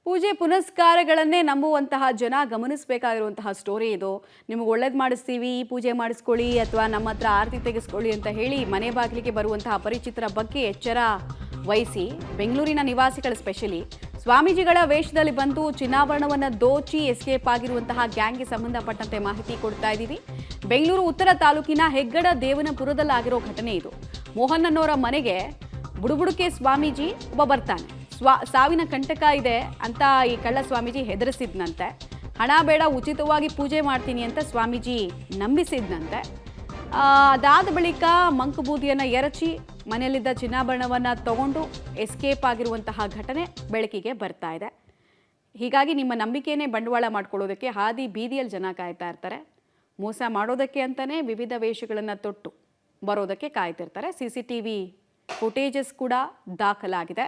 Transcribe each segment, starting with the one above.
ಪೂಜೆ ಪುನಸ್ಕಾರಗಳನ್ನೇ ನಂಬುವಂತಹ ಜನ ಗಮನಿಸಬೇಕಾಗಿರುವಂತಹ ಸ್ಟೋರಿ ಇದು. ನಿಮಗೆ ಒಳ್ಳೇದು ಮಾಡಿಸ್ತೀವಿ, ಈ ಪೂಜೆ ಮಾಡಿಸ್ಕೊಳ್ಳಿ ಅಥವಾ ನಮ್ಮ ಹತ್ರ ಆರತಿ ತೆಗೆಸ್ಕೊಳ್ಳಿ ಅಂತ ಹೇಳಿ ಮನೆ ಬಾಗಿಲಿಗೆ ಬರುವಂತಹ ಪರಿಚಿತರ ಬಗ್ಗೆ ಎಚ್ಚರ ವಹಿಸಿ ಬೆಂಗಳೂರಿನ ನಿವಾಸಿಗಳ ಸ್ಪೆಷಲಿ ಸ್ವಾಮೀಜಿಗಳ ವೇಷದಲ್ಲಿ ಬಂದು ಚಿನ್ನಾಭರಣವನ್ನು ದೋಚಿ ಎಸ್ಕೇಪ್ ಆಗಿರುವಂತಹ ಗ್ಯಾಂಗ್ಗೆ ಸಂಬಂಧಪಟ್ಟಂತೆ ಮಾಹಿತಿ ಕೊಡ್ತಾ ಇದ್ದೀವಿ. ಬೆಂಗಳೂರು ಉತ್ತರ ತಾಲೂಕಿನ ಹೆಗ್ಗಡ ದೇವನಪುರದಲ್ಲಾಗಿರೋ ಘಟನೆ ಇದು. ಮೋಹನ್ ಅನ್ನೋರ ಮನೆಗೆ ಬುಡುಬುಡುಕೆ ಸ್ವಾಮೀಜಿ ಒಬ್ಬ ಬರ್ತಾನೆ. ಸಾವಿನ ಕಂಟಕ ಇದೆ ಅಂತ ಈ ಕಳ್ಳ ಸ್ವಾಮೀಜಿ ಹೆದರಿಸಿದ್ನಂತೆ. ಹಣ ಬೇಡ, ಉಚಿತವಾಗಿ ಪೂಜೆ ಮಾಡ್ತೀನಿ ಅಂತ ಸ್ವಾಮೀಜಿ ನಂಬಿಸಿದ್ನಂತೆ. ಅದಾದ ಬಳಿಕ ಮಂಕುಬೂದಿಯನ್ನು ಎರಚಿ ಮನೆಯಲ್ಲಿದ್ದ ಚಿನ್ನಾಭರಣವನ್ನು ತಗೊಂಡು ಎಸ್ಕೇಪ್ ಆಗಿರುವಂತಹ ಘಟನೆ ಬೆಳಕಿಗೆ ಬರ್ತಾ ಇದೆ. ಹೀಗಾಗಿ ನಿಮ್ಮ ನಂಬಿಕೆಯೇ ಬಂಡವಾಳ ಮಾಡ್ಕೊಳ್ಳೋದಕ್ಕೆ ಹಾದಿ ಬೀದಿಯಲ್ಲಿ ಜನ ಕಾಯ್ತಾ ಇರ್ತಾರೆ. ಮೋಸ ಮಾಡೋದಕ್ಕೆ ಅಂತಲೇ ವಿವಿಧ ವೇಷಗಳನ್ನು ತೊಟ್ಟು ಬರೋದಕ್ಕೆ ಕಾಯ್ತಿರ್ತಾರೆ. CCTV ಫುಟೇಜಸ್ ಕೂಡ ದಾಖಲಾಗಿದೆ.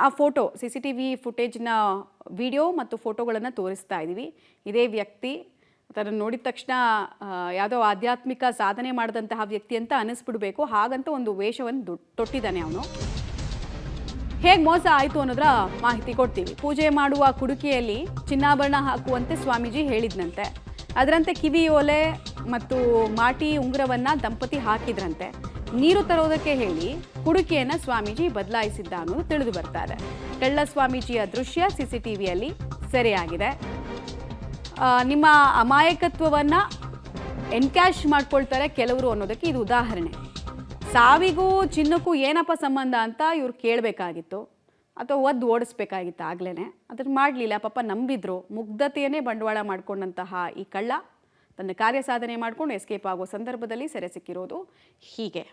ಆ ಫೋಟೋ CCTV ಫುಟೇಜ್ನ ವಿಡಿಯೋ ಮತ್ತು ಫೋಟೋಗಳನ್ನು ತೋರಿಸ್ತಾ ಇದ್ದೀವಿ. ಇದೇ ವ್ಯಕ್ತಿ ಅದನ್ನು ನೋಡಿದ ತಕ್ಷಣ ಯಾವುದೋ ಆಧ್ಯಾತ್ಮಿಕ ಸಾಧನೆ ಮಾಡಿದಂತಹ ವ್ಯಕ್ತಿ ಅಂತ ಅನ್ನಿಸ್ಬಿಡ್ಬೇಕು. ಹಾಗಂತ ಒಂದು ವೇಷವನ್ನು ತೊಟ್ಟಿದ್ದಾನೆ ಅವನು. ಹೇಗೆ ಮೋಸ ಆಯಿತು ಅನ್ನೋದರ ಮಾಹಿತಿ ಕೊಡ್ತೀವಿ. ಪೂಜೆ ಮಾಡುವ ಕುಡುಕೆಯಲ್ಲಿ ಚಿನ್ನಾಭರಣ ಹಾಕುವಂತೆ ಸ್ವಾಮೀಜಿ ಹೇಳಿದ್ನಂತೆ. ಅದರಂತೆ ಕಿವಿ ಓಲೆ ಮತ್ತು ಮಾಟಿ ಉಂಗುರವನ್ನು ದಂಪತಿ ಹಾಕಿದ್ರಂತೆ. ನೀರು ತರೋದಕ್ಕೆ ಹೇಳಿ ಕುಡುಕೆಯನ್ನು ಸ್ವಾಮೀಜಿ ಬದಲಾಯಿಸಿದ್ದ ಅನ್ನೋದು ತಿಳಿದು ಬರ್ತಾ ಇದೆ. ಕಳ್ಳ ಸ್ವಾಮೀಜಿಯ ದೃಶ್ಯ CCTVಯಲ್ಲಿ ಸೆರೆಯಾಗಿದೆ. ನಿಮ್ಮ ಅಮಾಯಕತ್ವವನ್ನು ಎನ್ಕ್ಯಾಶ್ ಮಾಡ್ಕೊಳ್ತಾರೆ ಕೆಲವರು ಅನ್ನೋದಕ್ಕೆ ಇದು ಉದಾಹರಣೆ. ಸಾವಿಗೂ ಚಿನ್ನಕ್ಕೂ ಏನಪ್ಪ ಸಂಬಂಧ ಅಂತ ಇವ್ರು ಕೇಳಬೇಕಾಗಿತ್ತು ಅಥವಾ ಒದ್ದು ಓಡಿಸ್ಬೇಕಾಗಿತ್ತು. ಆಗ್ಲೇ ಅದನ್ನು ಮಾಡಲಿಲ್ಲ. ಪಾಪ ನಂಬಿದ್ರು. ಮುಗ್ಧತೆಯನ್ನೇ ಬಂಡವಾಳ ಮಾಡಿಕೊಂಡಂತಹ ಈ ಕಳ್ಳ ತನ್ನ ಕಾರ್ಯ ಸಾಧನೆ ಮಾಡಿಕೊಂಡು ಎಸ್ಕೇಪ್ ಆಗೋ ಸಂದರ್ಭದಲ್ಲಿ ಸೆರೆ ಸಿಕ್ಕಿರೋದು ಹೀಗೆ.